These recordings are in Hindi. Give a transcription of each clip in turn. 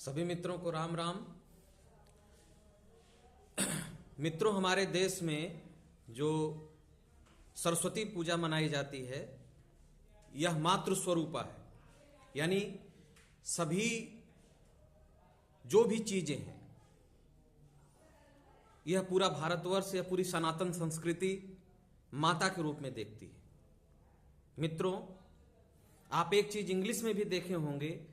सभी मित्रों को राम राम। मित्रों, हमारे देश में जो सरस्वती पूजा मनाई जाती है यह मातृ स्वरूपा है, यानी सभी जो भी चीजें हैं यह पूरा भारतवर्ष या पूरी सनातन संस्कृति माता के रूप में देखती है। मित्रों, आप एक चीज इंग्लिश में भी देखे होंगे,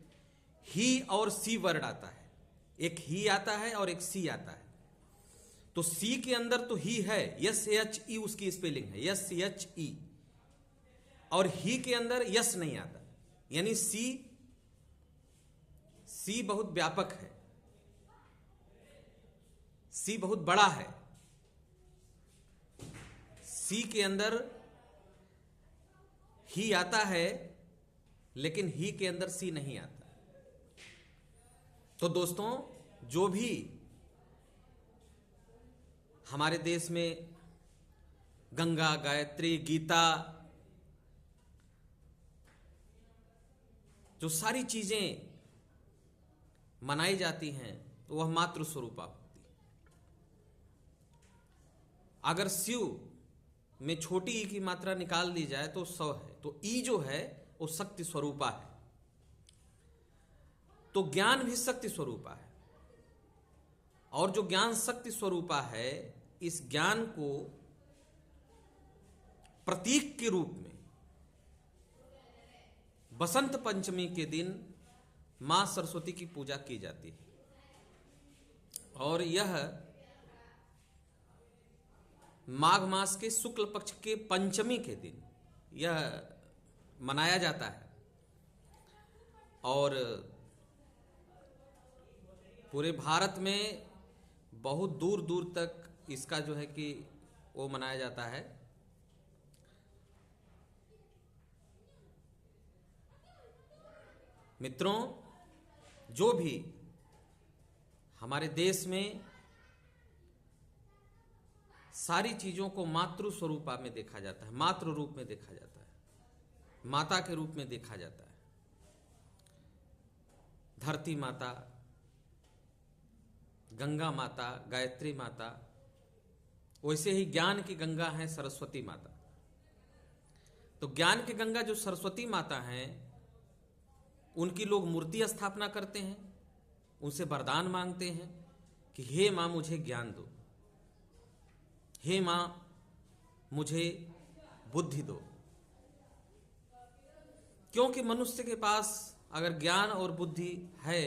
ही और सी वर्ड आता है। एक ही आता है और एक सी आता है। तो सी के अंदर तो ही है, यस एच ई उसकी स्पेलिंग है, यस एच ई, और ही के अंदर यस नहीं आता, यानी सी बहुत व्यापक है, सी बहुत बड़ा है। सी के अंदर ही आता है लेकिन ही के अंदर सी नहीं आता। तो दोस्तों, जो भी हमारे देश में गंगा, गायत्री, गीता, जो सारी चीजें मनाई जाती हैं तो वह मातृ स्वरूपा होती है। अगर शिव में छोटी ई की मात्रा निकाल दी जाए तो 100 है, तो ई जो है वो शक्ति स्वरूपा है। तो ज्ञान भी शक्ति स्वरूपा है, और जो ज्ञान शक्ति स्वरूपा है, इस ज्ञान को प्रतीक के रूप में बसंत पंचमी के दिन मां सरस्वती की पूजा की जाती है। और यह माघ मास के शुक्ल पक्ष के पंचमी के दिन यह मनाया जाता है। और पूरे भारत में बहुत दूर दूर तक इसका जो है कि वो मनाया जाता है। मित्रों, जो भी हमारे देश में सारी चीजों को मातृ स्वरूपा में देखा जाता है, मातृ रूप में देखा जाता है, माता के रूप में देखा जाता है। धरती माता, गंगा माता, गायत्री माता, वैसे ही ज्ञान की गंगा है सरस्वती माता। तो ज्ञान की गंगा जो सरस्वती माता हैं, उनकी लोग मूर्ति स्थापना करते हैं, उनसे वरदान मांगते हैं कि हे मां मुझे ज्ञान दो, हे मां मुझे बुद्धि दो। क्योंकि मनुष्य के पास अगर ज्ञान और बुद्धि है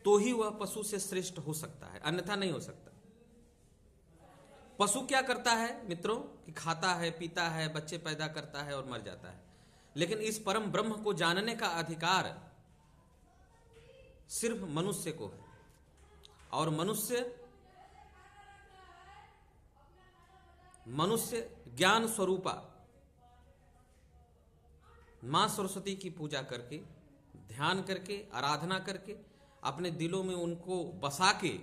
तो ही वह पशु से श्रेष्ठ हो सकता है, अन्यथा नहीं हो सकता। पशु क्या करता है मित्रों, कि खाता है, पीता है, बच्चे पैदा करता है और मर जाता है। लेकिन इस परम ब्रह्म को जानने का अधिकार सिर्फ मनुष्य को है। और मनुष्य ज्ञान स्वरूपा मां सरस्वती की पूजा करके, ध्यान करके, आराधना करके, अपने दिलों में उनको बसा के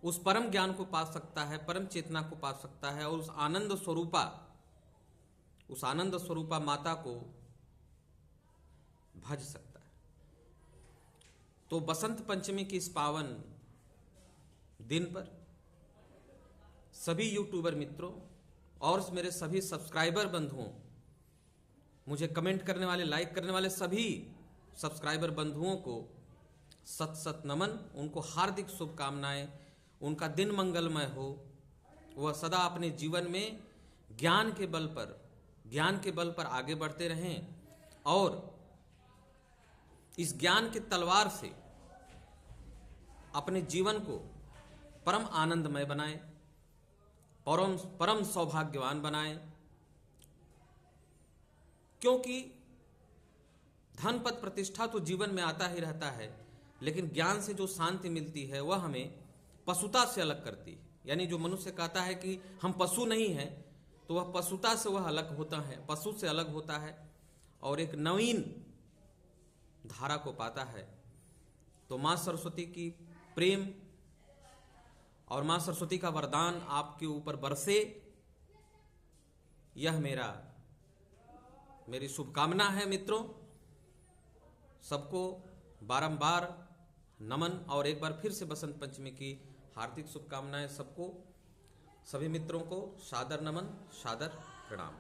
उस परम ज्ञान को पा सकता है, परम चेतना को पा सकता है, और उस आनंद स्वरूपा माता को भज सकता है। तो बसंत पंचमी की इस पावन दिन पर सभी यूट्यूबर मित्रों और मेरे सभी सब्सक्राइबर बंधुओं, मुझे कमेंट करने वाले, लाइक करने वाले सभी सब्सक्राइबर बंधुओं को सत सत नमन, उनको हार्दिक शुभकामनाएं। उनका दिन मंगलमय हो, वह सदा अपने जीवन में ज्ञान के बल पर आगे बढ़ते रहें, और इस ज्ञान की तलवार से अपने जीवन को परम आनंदमय बनाएं, परम सौभाग्यवान बनाएं। क्योंकि धन पद प्रतिष्ठा तो जीवन में आता ही रहता है, लेकिन ज्ञान से जो शांति मिलती है वह हमें पशुता से अलग करती है। यानी जो मनुष्य कहता है कि हम पशु नहीं हैं, तो वह पशुता से वह अलग होता है, पशु से अलग होता है, और एक नवीन धारा को पाता है। तो मां सरस्वती की प्रेम और मां सरस्वती का वरदान आपके ऊपर बरसे, यह मेरी शुभकामना है। मित्रों, सबको बारंबार नमन और एक बार फिर से बसंत पंचमी की हार्दिक शुभकामनाएं सबको, सभी मित्रों को सादर नमन, सादर प्रणाम।